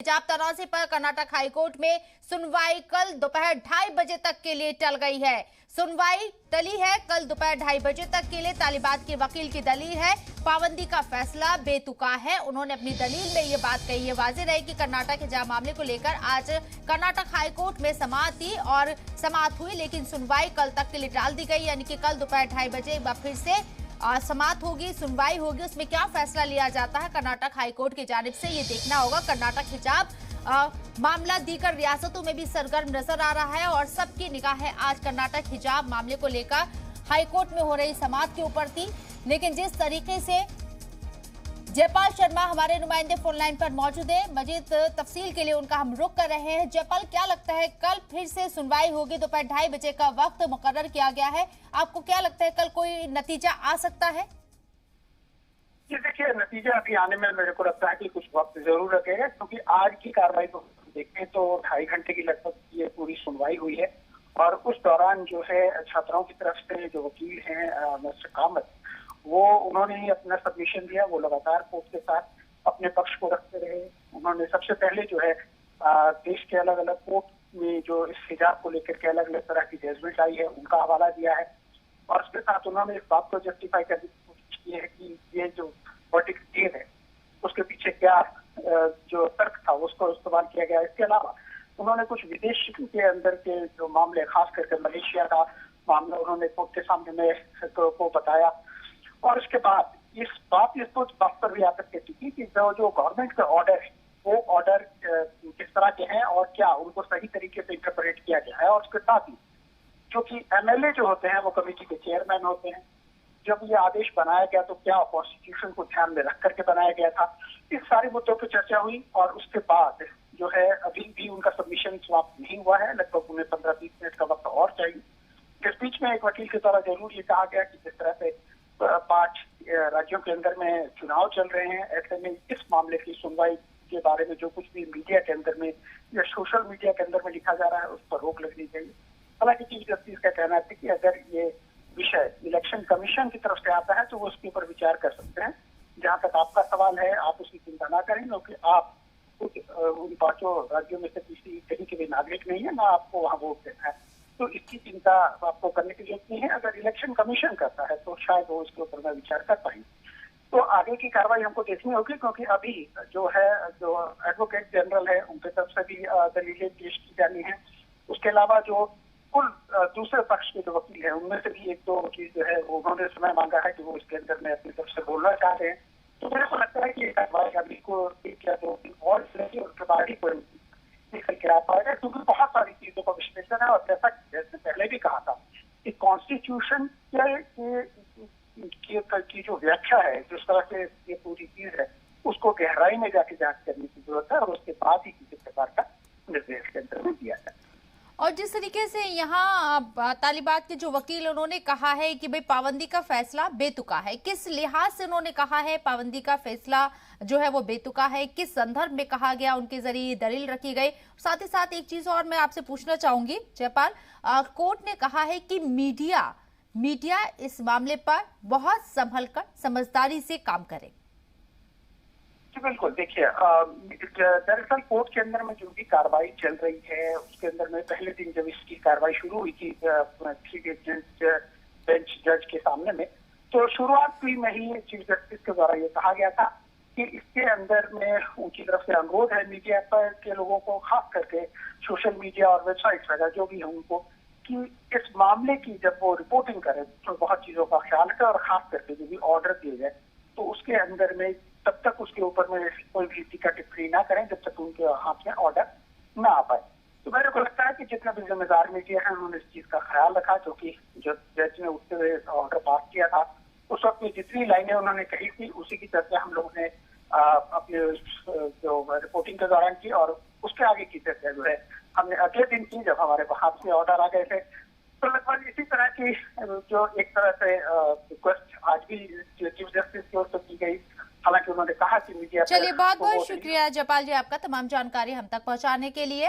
हिजाब तनाज़े पर कर्नाटक हाईकोर्ट में सुनवाई कल दोपहर 2:30 बजे तक के लिए टल गई है। सुनवाई टली है कल दोपहर 2:30 बजे तक के लिए। तालिबात के वकील की दलील है पाबंदी का फैसला बेतुका है। उन्होंने अपनी दलील में ये बात कही है। वाज़ेह रहे कि कर्नाटक हिजाब मामले को लेकर आज कर्नाटक हाईकोर्ट में समाअत थी और समाअत हुई, लेकिन सुनवाई कल तक के लिए टाल दी गई, यानी कि कल दोपहर 2:30 बजे एक बार फिर से समाअत होगी, सुनवाई होगी। उसमें क्या फैसला लिया जाता है कर्नाटक हाईकोर्ट की जानिब से, ये देखना होगा। कर्नाटक हिजाब मामला दीगर रियासतों में भी सरगर्म नजर आ रहा है और सबकी निगाहें आज कर्नाटक हिजाब मामले को लेकर हाईकोर्ट में हो रही समाअत के ऊपर थी। लेकिन जिस तरीके से जयपाल शर्मा हमारे नुमाइंदे फोन लाइन पर मौजूद है, मजीद तफसील के लिए उनका हम रुख कर रहे हैं। जयपाल, क्या लगता है कल फिर से सुनवाई होगी, दोपहर 2:30 बजे का वक्त मुकर्रर किया गया है, आपको क्या लगता है कल कोई नतीजा आ सकता है? ये देखिए, नतीजा अभी आने में मेरे को लगता है कि कुछ वक्त जरूर लगेगा, क्योंकि आज की कार्रवाई को देखें तो 2.5 घंटे की लगभग ये पूरी सुनवाई हुई है। और उस दौरान जो है छात्राओं की तरफ से जो वकील हैं मिस्टर कामत, वो उन्होंने ही अपना सबमिशन दिया। वो लगातार कोर्ट के साथ अपने पक्ष को रखते रहे। उन्होंने सबसे पहले जो है देश के अलग अलग कोर्ट में जो इस हिजाब को लेकर के अलग अलग तरह की जजमेंट आई है उनका हवाला दिया है। और उसके साथ उन्होंने इस बात को जस्टिफाई करने की कोशिश की है कि ये जो वर्डिक्ट दिए है उसके पीछे क्या जो तर्क था उसको इस्तेमाल किया गया। इसके अलावा उन्होंने कुछ विदेश के अंदर के जो मामले, खास करके मलेशिया का मामला, उन्होंने कोर्ट के सामने में को बताया। और उसके बाद इस बात पर भी आकर के थी कि जो गवर्नमेंट का ऑर्डर है वो ऑर्डर किस तरह के हैं और क्या उनको सही तरीके से इंटरप्रेट किया गया है। और उसके साथ ही जो कि एमएलए जो होते हैं वो कमेटी के चेयरमैन होते हैं, जब ये आदेश बनाया गया तो क्या कॉन्स्टिट्यूशन को ध्यान में रख करके बनाया गया था। इस सारे मुद्दों पर चर्चा हुई और उसके बाद जो है अभी भी उनका सबमिशन समाप्त नहीं हुआ है। लगभग उन्हें 15-20 मिनट का वक्त और चाहिए। इस बीच में एक वकील के द्वारा जरूर ये कहा गया कि जिस तरह से 5 राज्यों के अंदर में चुनाव चल रहे हैं, ऐसे में इस मामले की सुनवाई के बारे में जो कुछ भी मीडिया के अंदर में या सोशल मीडिया के अंदर में लिखा जा रहा है उस पर रोक लगनी चाहिए। हालांकि चीफ जस्टिस का कहना है कि अगर ये विषय इलेक्शन कमीशन की तरफ से आता है तो वो उसके ऊपर विचार कर सकते हैं। जहां तक आपका सवाल है, आप उसकी चिंता ना करें, क्योंकि आप उन 5 राज्यों में से किसी कहीं के भी नागरिक नहीं है, ना आपको वहां वोट देना है, तो इसकी चिंता आपको करने की जरूरत नहीं है। अगर इलेक्शन कमीशन करता है तो शायद वो इसके ऊपर में विचार कर पाएंगे। तो आगे की कार्रवाई हमको देखनी होगी, क्योंकि अभी जो है जो एडवोकेट जनरल है उनकी तरफ से भी दलीलें पेश की जानी है। उसके अलावा जो कुल दूसरे पक्ष के जो वकील हैं उनमें से भी 1-2 वकील जो है उन्होंने समय मांगा है कि वो इसके अंदर में अपनी तरफ से बोलना चाहते हैं। तो मेरे को लगता है कि ये कार्रवाई अभी को 1 या 2 दिन और चलेगी, उसके बाद ही कोई निकल के आ पाएगा, क्योंकि बहुत सारी चीजों का विश्लेषण है। और जैसे पहले भी कहा था कि कॉन्स्टिट्यूशन की जो व्याख्या है, जिस तरह से ये पूरी चीज है, उसको गहराई में जाके जांच करने की जरूरत है और उसके बाद ही किसी प्रकार का निर्देश के अंदर में दिया जाए। और जिस तरीके से यहाँ तालिबात के जो वकील उन्होंने कहा है कि भाई पाबंदी का फैसला बेतुका है, किस लिहाज से उन्होंने कहा है पाबंदी का फैसला जो है वो बेतुका है, किस संदर्भ में कहा गया, उनके जरिए दलील रखी गई? साथ ही साथ एक चीज और मैं आपसे पूछना चाहूंगी जयपाल, कोर्ट ने कहा है कि मीडिया इस मामले पर बहुत संभल कर समझदारी से काम करे। बिल्कुल, देखिए दरअसल कोर्ट के अंदर में जो भी कार्रवाई चल रही है उसके अंदर में पहले दिन जब इसकी कार्रवाई शुरू हुई थी 3 बेंच जज के सामने में, तो शुरुआत में ही चीफ जस्टिस के द्वारा ये कहा गया था कि इसके अंदर में उनकी तरफ से अनुरोध है मीडिया पर के लोगों को, खास करके सोशल मीडिया और वेबसाइट वगैरह जो भी है उनको, कि इस मामले की जब वो रिपोर्टिंग करें तो बहुत चीजों का ख्याल रखें और खास करके जो भी ऑर्डर दिए जाए तो उसके अंदर में तब तक उसके ऊपर में कोई भी टीका टिप्पणी ना करें जब तक उनके हाथ में ऑर्डर ना आ पाए। तो मेरे को लगता है कि जितना भी जिम्मेदार मीडिया है उन्होंने इस चीज का ख्याल रखा, क्योंकि जब जज ने उठते हुए ऑर्डर पास किया था उस वक्त में जितनी लाइनें उन्होंने कही थी उसी की चर्चा हम लोगों ने अपने जो रिपोर्टिंग के दौरान की, और उसके आगे की चर्चा जो है हमने अगले दिन की जब हमारे हाथ में ऑर्डर आ गए थे। तो लगभग इसी तरह की जो एक तरह से रिक्वेस्ट आज भी चीफ जस्टिस की ओर से की गई। हालांकि उन्होंने कहा कि मीडिया, चलिए बहुत बहुत शुक्रिया जयपाल जी आपका तमाम जानकारी हम तक पहुंचाने के लिए।